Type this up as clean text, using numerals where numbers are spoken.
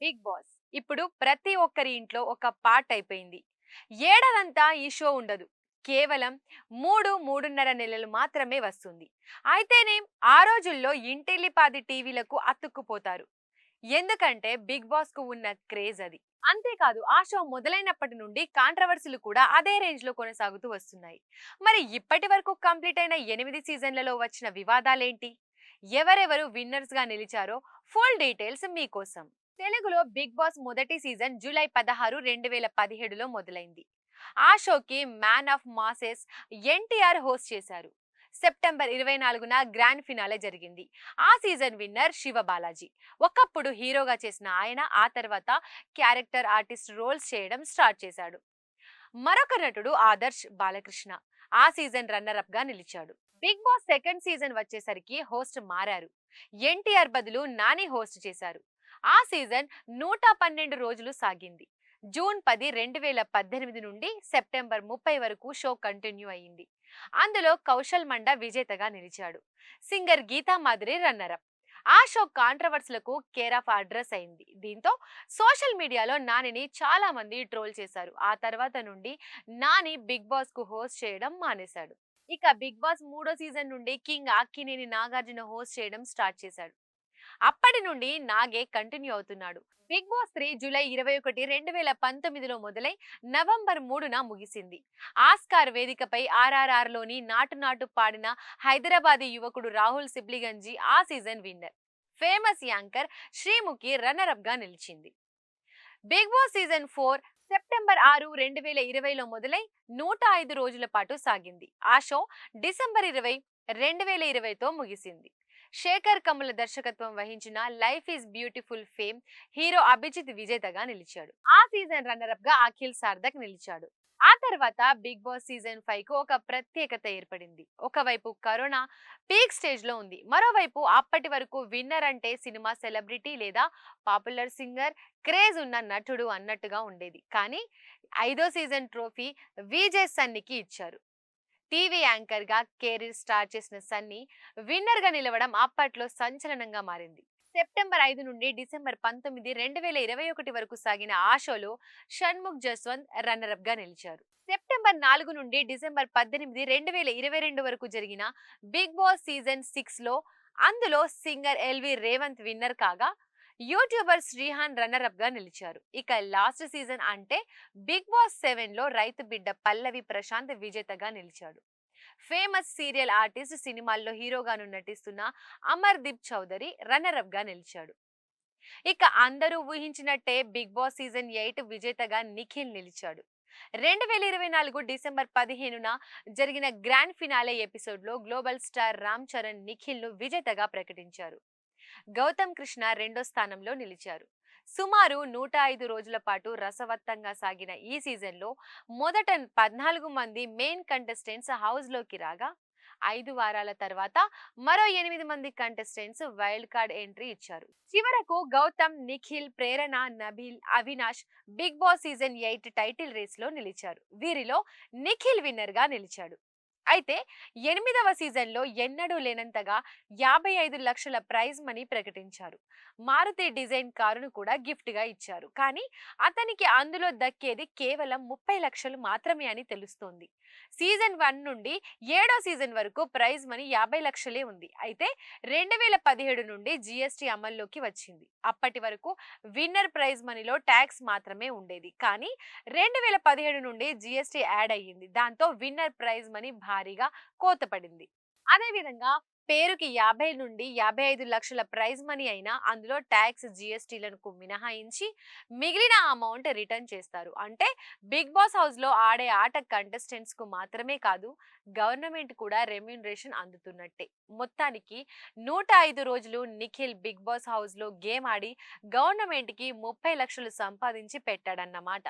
Big boss ఇప్పుడు ప్రతి ఒక్కరి ఇంట్లో ఒక పార్ట్ అయిపోయింది. ఏడాదంతా ఈ షో ఉండదు. కేవలం 3, 3.5 నెలలు మాత్రమే వస్తుంది. అయితేనేం ఆ రోజుల్లో ఇంటిల్లిపాది టీవీలకు అతుక్కుపోతారు. ఎందుకంటే బిగ్ బాస్ కు ఉన్న క్రేజ్ అది. అంతేకాదు ఆ షో మొదలైనప్పటి నుండి కాంట్రవర్సీలు కూడా అదే రేంజ్ లో కొనసాగుతూ వస్తున్నాయి. మరి ఇప్పటి వరకు కంప్లీట్ అయిన 8 సీజన్లలో వచ్చిన వివాదాలేంటి? ఎవరెవరు విన్నర్స్ గా నిలిచారో ఫుల్ డీటెయిల్స్ మీకోసం. తెలుగులో బిగ్ బాస్ మొదటి సీజన్ జూలై 16, 2017లో మొదలైంది. ఆ షోకి man of masses NTR host చేశారు. సెప్టెంబర్ 24న గ్రాండ్ ఫినాలే జరిగింది. ఆ సీజన్ విన్నర్ శివ బాలాజీ. ఒకప్పుడు హీరోగా చేసిన ఆయన ఆ తర్వాత క్యారెక్టర్ ఆర్టిస్ట్ రోల్స్ చేయడం స్టార్ట్ చేశాడు. మరొక నటుడు ఆదర్శ్ బాలకృష్ణ ఆ సీజన్ రన్నర్ అప్ గా నిలిచాడు. బిగ్ బాస్ సెకండ్ సీజన్ వచ్చేసరికి హోస్ట్ మారారు. ఎన్టీఆర్ బదులు నాని హోస్ట్ చేశారు. ఆ సీజన్ 112 రోజులు సాగింది. జూన్ 10, 2018 నుండి సెప్టెంబర్ 30 వరకు షో కంటిన్యూ అయ్యింది. అందులో కౌశల్ మండా విజేతగా నిలిచాడు. Singer Geetha Madhuri runner up. ఆ షో కాంట్రవర్సీలకు కేర్ ఆఫ్ అడ్రస్ అయింది. దీంతో సోషల్ మీడియాలో నానిని చాలా మంది ట్రోల్ చేశారు. ఆ తర్వాత నుండి నాని బిగ్ బాస్ కు హోస్ట్ చేయడం మానేశాడు. ఇక బిగ్ బాస్ మూడో సీజన్ నుండి కింగ్ అక్కినేని నాగార్జున హోస్ట్ చేయడం స్టార్ట్ చేశాడు. అప్పటి నుండి నాగే కంటిన్యూ అవుతున్నాడు. బిగ్ బాస్ 3 జూలై 21, 2019లో మొదలై నవంబర్ 3న ముగిసింది. ఆస్కార్ వేదికపై RRRలోని నాటు నాటు పాడిన హైదరాబాదీ యువకుడు రాహుల్ సిబ్లిగంజి ఆ season winner. Famous anchor Sreemukhi runner up గా నిలిచింది. బిగ్ బాస్ సీజన్ 4 సెప్టెంబర్ 6, 2020లో మొదలై 105 రోజుల పాటు సాగింది. ఆ షో డిసెంబర్ 20, 2020తో ముగిసింది. శేఖర్ కమ్ముల దర్శకత్వం వహించిన life is beautiful fame hero Abhijeet విజేతగా నిలిచాడు. ఆ సీజన్ రన్నర్ అప్ గా అఖిల్ సార్థక్ నిలిచాడు. ఆ తర్వాత బిగ్ బాస్ సీజన్ 5 కు ఒక ప్రత్యేకత ఏర్పడింది. ఒకవైపు కరోనా పీక్ స్టేజ్ లో ఉంది. మరోవైపు అప్పటి వరకు విన్నర్ అంటే సినిమా సెలబ్రిటీ లేదా పాపులర్ సింగర్, క్రేజ్ ఉన్న నటుడు అన్నట్టుగా ఉండేది. కానీ 5వ సీజన్ ట్రోఫీ విజయ్ సన్నికి ఇచ్చారు. టీవీ యాంకర్ గా కెరీర్ స్టార్ట్ చేసిన సన్నీ విన్నర్ గా నిలవడం అప్పట్లో సంచలనంగా మారింది. సెప్టెంబర్ 5 నుండి డిసెంబర్ 19, 2021 వరకు సాగిన ఆ షోలో షణ్ముఖ్ జస్వంత్ రన్నర్ అప్ గా నిలిచారు. సెప్టెంబర్ 4 నుండి డిసెంబర్ 18, 2022 వరకు జరిగిన బిగ్ బాస్ సీజన్ 6లో అందులో సింగర్ ఎల్వి రేవంత్ విన్నర్ కాగా యూట్యూబర్ శ్రీహాన్ రన్నర్ అప్ గా నిలిచారు. ఇక లాస్ట్ సీజన్ అంటే బిగ్ బాస్ 7లో రైతు బిడ్డ పల్లవి ప్రశాంత్ విజేతగా నిలిచాడు. ఫేమస్ సీరియల్ ఆర్టిస్ట్, సినిమాల్లో హీరోగాను నటిస్తున్న అమర్దీప్ చౌదరి రన్నర్ అప్ గా నిలిచాడు. ఇక అందరూ ఊహించినట్టే బిగ్ బాస్ సీజన్ 8 విజేతగా నిఖిల్ నిలిచాడు. 2024 డిసెంబర్ 15న జరిగిన గ్రాండ్ ఫినాలే ఎపిసోడ్ లో గ్లోబల్ స్టార్ రామ్ చరణ్ నిఖిల్ ను విజేతగా ప్రకటించారు. గౌతమ్ కృష్ణ రెండో స్థానంలో నిలిచారు. సుమారు 105 రోజుల పాటు రసవత్తంగా సాగిన ఈ సీజన్లో మొదట 14 మంది మెయిన్ కంటెస్టెంట్స్ హౌస్ లోకి రాగా 5 వారాల తర్వాత మరో 8 మంది కంటెస్టెంట్స్ వైల్డ్ కార్డ్ ఎంట్రీ ఇచ్చారు. చివరకు Gautam, Nikhil, Prerana, Nabeel, Avinash Bigg Boss season 8 title race లో నిలిచారు. వీరిలో నిఖిల్ విన్నర్ గా నిలిచాడు. అయితే 8వ సీజన్లో ఎన్నడూ లేనంతగా 55 లక్షల ప్రైజ్ మనీ ప్రకటించారు. మారుతి డిజైన్ కారును కూడా గిఫ్ట్ గా ఇచ్చారు. కానీ అతనికి అందులో దక్కేది కేవలం 30 లక్షలు మాత్రమే అని తెలుస్తోంది. సీజన్ 1 నుండి 7వ సీజన్ వరకు ప్రైజ్ మనీ 50 లక్షలే ఉంది. అయితే 2017 నుండి జీఎస్టీ అమల్లోకి వచ్చింది. అప్పటి వరకు విన్నర్ ప్రైజ్ మనీలో ట్యాక్స్ మాత్రమే ఉండేది. కానీ 2017 నుండి జీఎస్టీ యాడ్ అయ్యింది. దాంతో విన్నర్ ప్రైజ్ మనీ భారీగా కోత పడింది. అదేవిధంగా పేరుకి 50 నుండి 55 లక్షల ప్రైజ్ మనీ అయినా అందులో ట్యాక్స్, జీఎస్టీలను మినహాయించి మిగిలిన అమౌంట్ రిటర్న్ చేస్తారు. అంటే బిగ్ బాస్ హౌస్ లో ఆడే ఆట కంటెస్టెంట్స్ కు మాత్రమే కాదు, గవర్నమెంట్ కూడా రెమ్యూనరేషన్ అందుతున్నట్టే. మొత్తానికి 105 రోజులు నిఖిల్ బిగ్ బాస్ హౌస్ లో గేమ్ ఆడి గవర్నమెంట్ కి 30 లక్షలు సంపాదించి పెట్టాడన్నమాట.